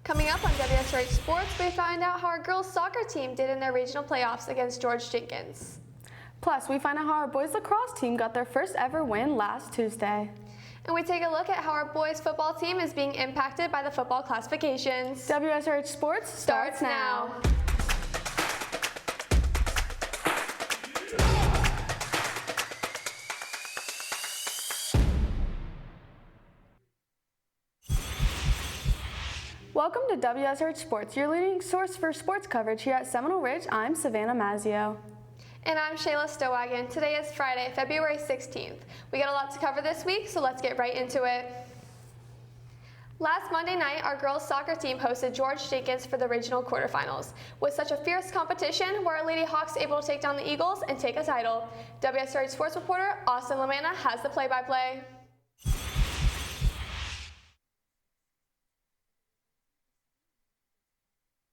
Coming up on WSRH Sports, we find out how our girls soccer team did in their regional playoffs against George Jenkins. Plus, we find out how our boys lacrosse team got their first ever win last Tuesday. And we take a look at how our boys football team is being impacted by the football classifications. WSRH Sports starts now. Welcome to WSRH Sports, your leading source for sports coverage here at Seminole Ridge. I'm Savannah Mazzio. And I'm Shayla Stowagon. Today is Friday, February 16th. We got a lot to cover this week, so let's get right into it. Last Monday night, our girls soccer team hosted George Jenkins for the regional quarterfinals. With such a fierce competition, were our Lady Hawks able to take down the Eagles and take a title? WSRH Sports reporter Austin Lamanna has the play-by-play.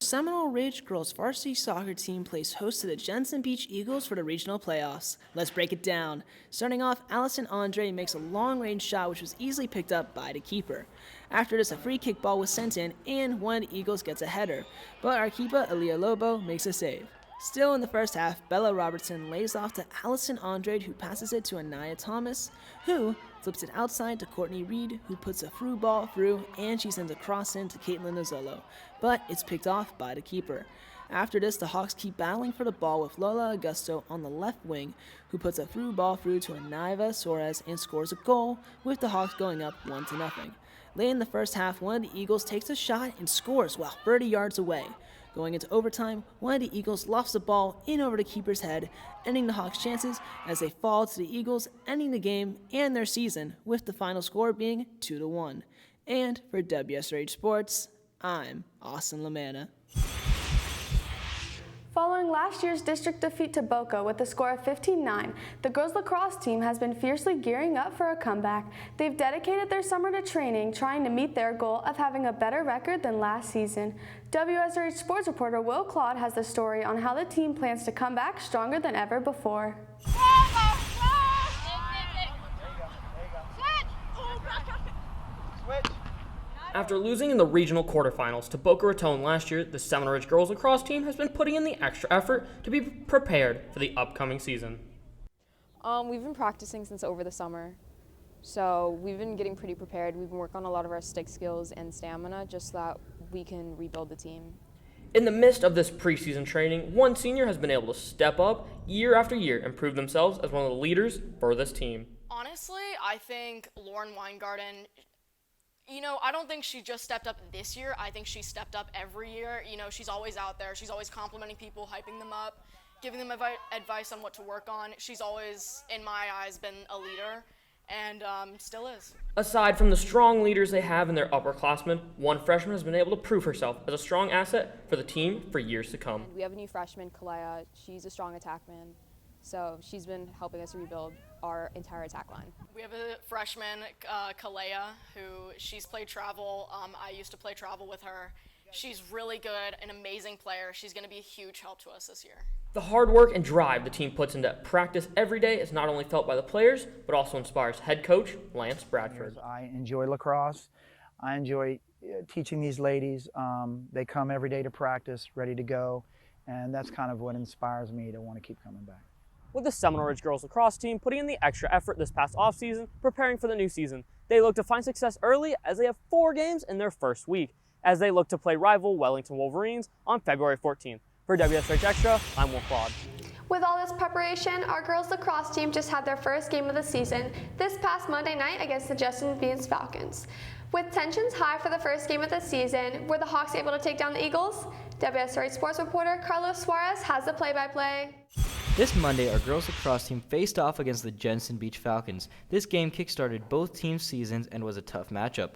Seminole Ridge girls varsity soccer team plays host to the Jensen Beach Eagles for the regional playoffs. Let's break it down. Starting off, Allison Andre makes a long-range shot which was easily picked up by the keeper. After this, a free kick ball was sent in and one of the Eagles gets a header, but our keeper, Aaliyah Lobo, makes a save. Still in the first half, Bella Robertson lays off to Allison Andre, who passes it to Anaya Thomas, who flips it outside to Courtney Reed, who puts a through ball through, and she sends a cross in to Caitlin Nozzolo, but it's picked off by the keeper. After this, the Hawks keep battling for the ball with Lola Augusto on the left wing, who puts a through ball through to Anaiva Suarez and scores a goal, with the Hawks going up 1-0. Late in the first half, one of the Eagles takes a shot and scores while 30 yards away. Going into overtime, one of the Eagles lofts the ball in over the keeper's head, ending the Hawks' chances as they fall to the Eagles, ending the game and their season, with the final score being 2-1. And for WSRH Sports, I'm Austin Lamanna. Following last year's district defeat to Boca with a score of 15-9, the girls lacrosse team has been fiercely gearing up for a comeback. They've dedicated their summer to training, trying to meet their goal of having a better record than last season. WSRH sports reporter Will Claude has the story on how the team plans to come back stronger than ever before. After losing in the regional quarterfinals to Boca Raton last year, the Seminole Ridge girls lacrosse team has been putting in the extra effort to be prepared for the upcoming season. We've been practicing since over the summer, so we've been getting pretty prepared. We've been working on a lot of our stick skills and stamina just so that we can rebuild the team. In the midst of this preseason training, one senior has been able to step up year after year and prove themselves as one of the leaders for this team. Honestly, I think Lauren Weingarten, I don't think she just stepped up this year. I think she stepped up every year. She's always out there. She's always complimenting people, hyping them up, giving them advice on what to work on. She's always, in my eyes, been a leader and still is. Aside from the strong leaders they have in their upperclassmen, one freshman has been able to prove herself as a strong asset for the team for years to come. We have a new freshman, Kalea. She's a strong attackman, so she's been helping us rebuild our entire attack line. We have a freshman, Kalea, who she's played travel. I used to play travel with her. She's really good, an amazing player. She's going to be a huge help to us this year. The hard work and drive the team puts into practice every day is not only felt by the players, but also inspires head coach Lance Bradford. I enjoy lacrosse. I enjoy teaching these ladies. They come every day to practice, ready to go, and that's kind of what inspires me to want to keep coming back. With the Seminole Ridge girls lacrosse team putting in the extra effort this past offseason, preparing for the new season, they look to find success early as they have 4 games in their first week, as they look to play rival Wellington Wolverines on February 14th. For WSRH Extra, I'm Will Claude. With all this preparation, our girls lacrosse team just had their first game of the season this past Monday night against the Jensen Beach Falcons. With tensions high for the first game of the season, were the Hawks able to take down the Eagles? WSRH sports reporter Carlos Suarez has the play-by-play. This Monday, our girls lacrosse team faced off against the Jensen Beach Falcons. This game kickstarted both teams' seasons and was a tough matchup.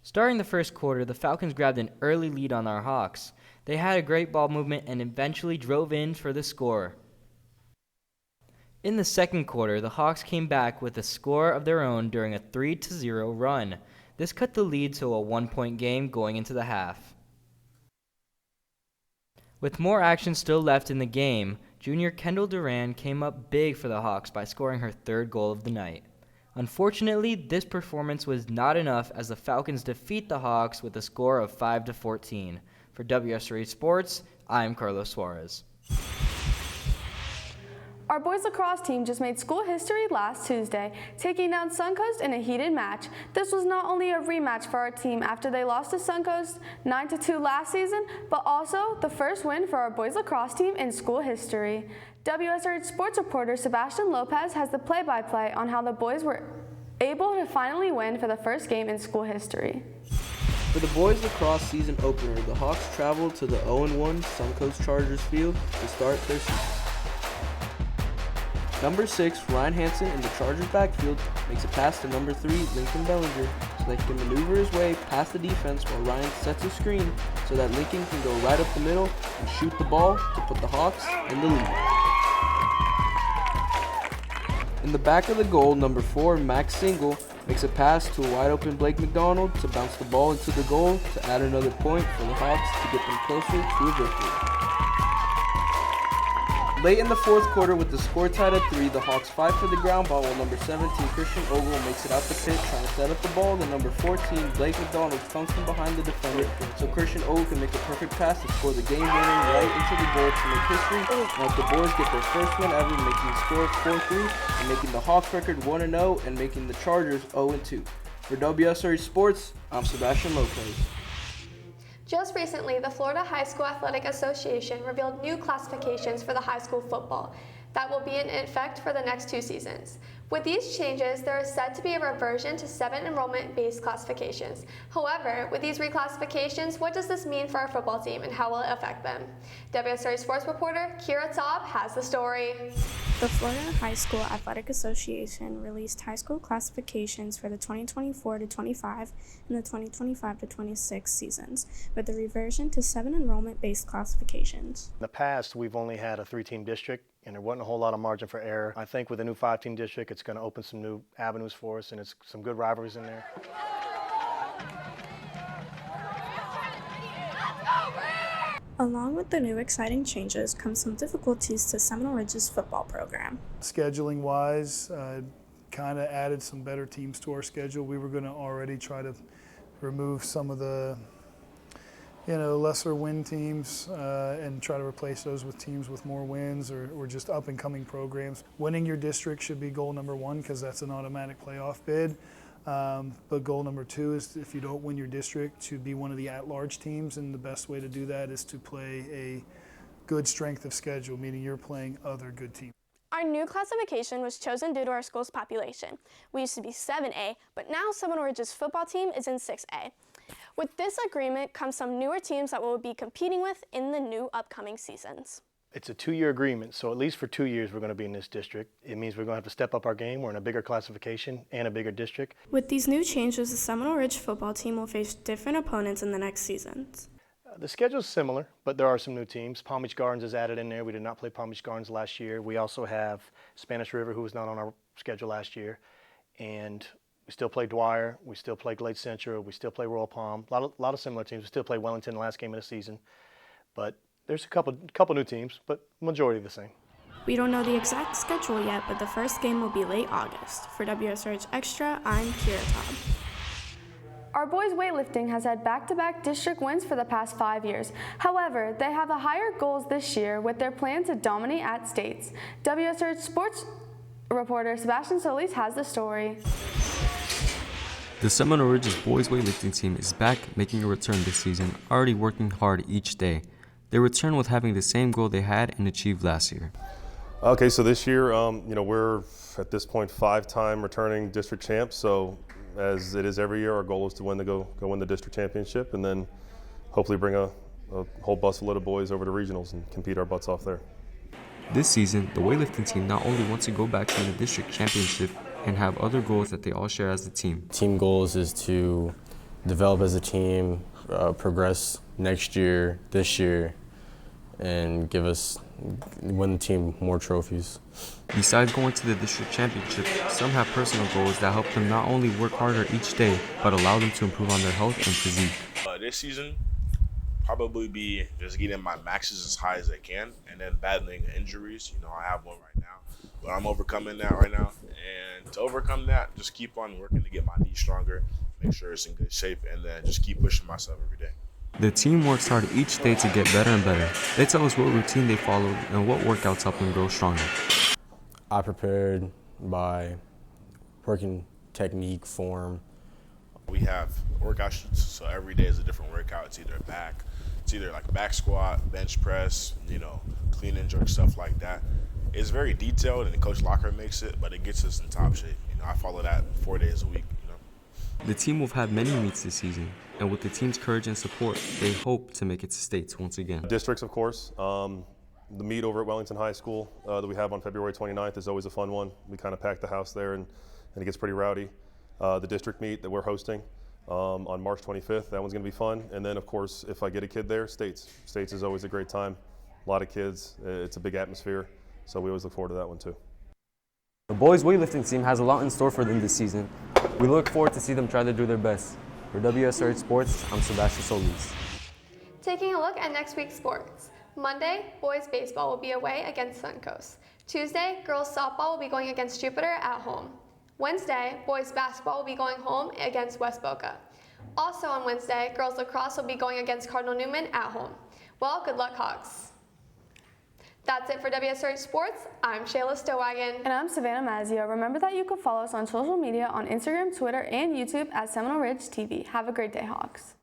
Starting the first quarter, the Falcons grabbed an early lead on our Hawks. They had a great ball movement and eventually drove in for the score. In the second quarter, the Hawks came back with a score of their own during a 3-0 run. This cut the lead to a 1-point game going into the half. With more action still left in the game, junior Kendall Duran came up big for the Hawks by scoring her 3rd goal of the night. Unfortunately, this performance was not enough as the Falcons defeat the Hawks with a score of 5-14. For WSRH Sports, I'm Carlos Suarez. Our boys lacrosse team just made school history last Tuesday, taking down Suncoast in a heated match. This was not only a rematch for our team after they lost to Suncoast 9-2 last season, but also the first win for our boys lacrosse team in school history. WSRH sports reporter Sebastian Lopez has the play-by-play on how the boys were able to finally win for the first game in school history. For the boys lacrosse season opener, the Hawks traveled to the 0-1 Suncoast Chargers field to start their season. Number 6, Ryan Hansen in the Chargers backfield makes a pass to number 3, Lincoln Bellinger, so that he can maneuver his way past the defense while Ryan sets a screen so that Lincoln can go right up the middle and shoot the ball to put the Hawks in the lead. In the back of the goal, number 4, Max Single makes a pass to a wide open Blake McDonald to bounce the ball into the goal to add another point for the Hawks to get them closer to a victory. Late in the fourth quarter with the score tied at 3, the Hawks fight for the ground ball while number 17, Christian Ogle, makes it out the pit trying to set up the ball. Then number 14, Blake McDonald funks from behind the defender so Christian Ogle can make a perfect pass to score the game winner right into the goal to make history. Now the boys get their first win ever, making the score 4-3 and making the Hawks record 1-0 and making the Chargers 0-2. For WSRH Sports, I'm Sebastian Lopez. Just recently, the Florida High School Athletic Association revealed new classifications for the high school football that will be in effect for the next 2 seasons. With these changes, there is said to be a reversion to 7 enrollment-based classifications. However, with these reclassifications, what does this mean for our football team and how will it affect them? WSRH sports reporter Kira Taub has the story. The Florida High School Athletic Association released high school classifications for the 2024-25 and the 2025-26 seasons, with a reversion to 7 enrollment-based classifications. In the past, we've only had a 3-team district, and there wasn't a whole lot of margin for error. I think with a new 5-team district, it's going to open some new avenues for us, and it's some good rivalries in there. Along with the new exciting changes come some difficulties to Seminole Ridge's football program. Scheduling wise, kind of added some better teams to our schedule. We were going to already try to remove some of the lesser win teams and try to replace those with teams with more wins or just up and coming programs. Winning your district should be goal number 1 because that's an automatic playoff bid. But goal number 2 is if you don't win your district to be one of the at-large teams, and the best way to do that is to play a good strength of schedule, meaning you're playing other good teams. Our new classification was chosen due to our school's population. We used to be 7A, but now Seminole Ridge's football team is in 6A. With this agreement comes some newer teams that we'll be competing with in the new upcoming seasons. It's a 2-year agreement, so at least for 2 years we're going to be in this district. It means we're going to have to step up our game. We're in a bigger classification and a bigger district. With these new changes, the Seminole Ridge football team will face different opponents in the next seasons. The schedule's similar, but there are some new teams. Palm Beach Gardens is added in there. We did not play Palm Beach Gardens last year. We also have Spanish River, who was not on our schedule last year. And we still play Dwyer. We still play Glade Central. We still play Royal Palm. A lot of similar teams. We still play Wellington the last game of the season. But there's a couple new teams, but majority the same. We don't know the exact schedule yet, but the first game will be late August. For WSRH Extra, I'm Kira Taub. Our boys weightlifting has had back-to-back district wins for the past 5 years. However, they have higher goals this year with their plan to dominate at states. WSRH sports reporter Sebastian Solis has the story. The Seminole Ridge's boys weightlifting team is back, making a return this season, already working hard each day. They return with having the same goal they had and achieved last year. Okay, so this year, we're at this point 5-time returning district champs. So as it is every year, our goal is to go win the district championship, and then hopefully bring a whole bus full of boys over to regionals and compete our butts off there. This season, the weightlifting team not only wants to go back to the district championship and have other goals that they all share as a team. Team goals is to develop as a team, progress next year, this year, and win the team more trophies. Besides going to the district championship, some have personal goals that help them not only work harder each day, but allow them to improve on their health and physique. This season, probably be just getting my maxes as high as I can, and then battling injuries. I have one right now, but I'm overcoming that right now, and And to overcome that, just keep on working to get my knee stronger, make sure it's in good shape, and then just keep pushing myself every day. The team works hard each day to get better and better. They tell us what routine they follow and what workouts help them grow stronger. I prepared by working technique, form. We have workout sheets, so every day is a different workout. It's either like back squat, bench press, clean and jerk, stuff like that. It's very detailed, and Coach Locker makes it, but it gets us in top shape. I follow that 4 days a week. The team will have many meets this season, and with the team's courage and support, they hope to make it to states once again. Districts, of course. The meet over at Wellington High School that we have on February 29th is always a fun one. We kind of pack the house there, and it gets pretty rowdy. The district meet that we're hosting on March 25th, that one's going to be fun. And then, of course, if I get a kid there, States. States is always a great time. A lot of kids. It's a big atmosphere, so we always look forward to that one too. The boys weightlifting team has a lot in store for them this season. We look forward to see them try to do their best. For WSRH Sports, I'm Sebastian Solis. Taking a look at next week's sports. Monday, boys baseball will be away against Suncoast. Tuesday, girls softball will be going against Jupiter at home. Wednesday, boys basketball will be going home against West Boca. Also on Wednesday, girls lacrosse will be going against Cardinal Newman at home. Well, good luck, Hawks. That's it for WSRH Sports. I'm Shayla Stowagon. And I'm Savannah Mazzio. Remember that you can follow us on social media on Instagram, Twitter, and YouTube at Seminole Ridge TV. Have a great day, Hawks.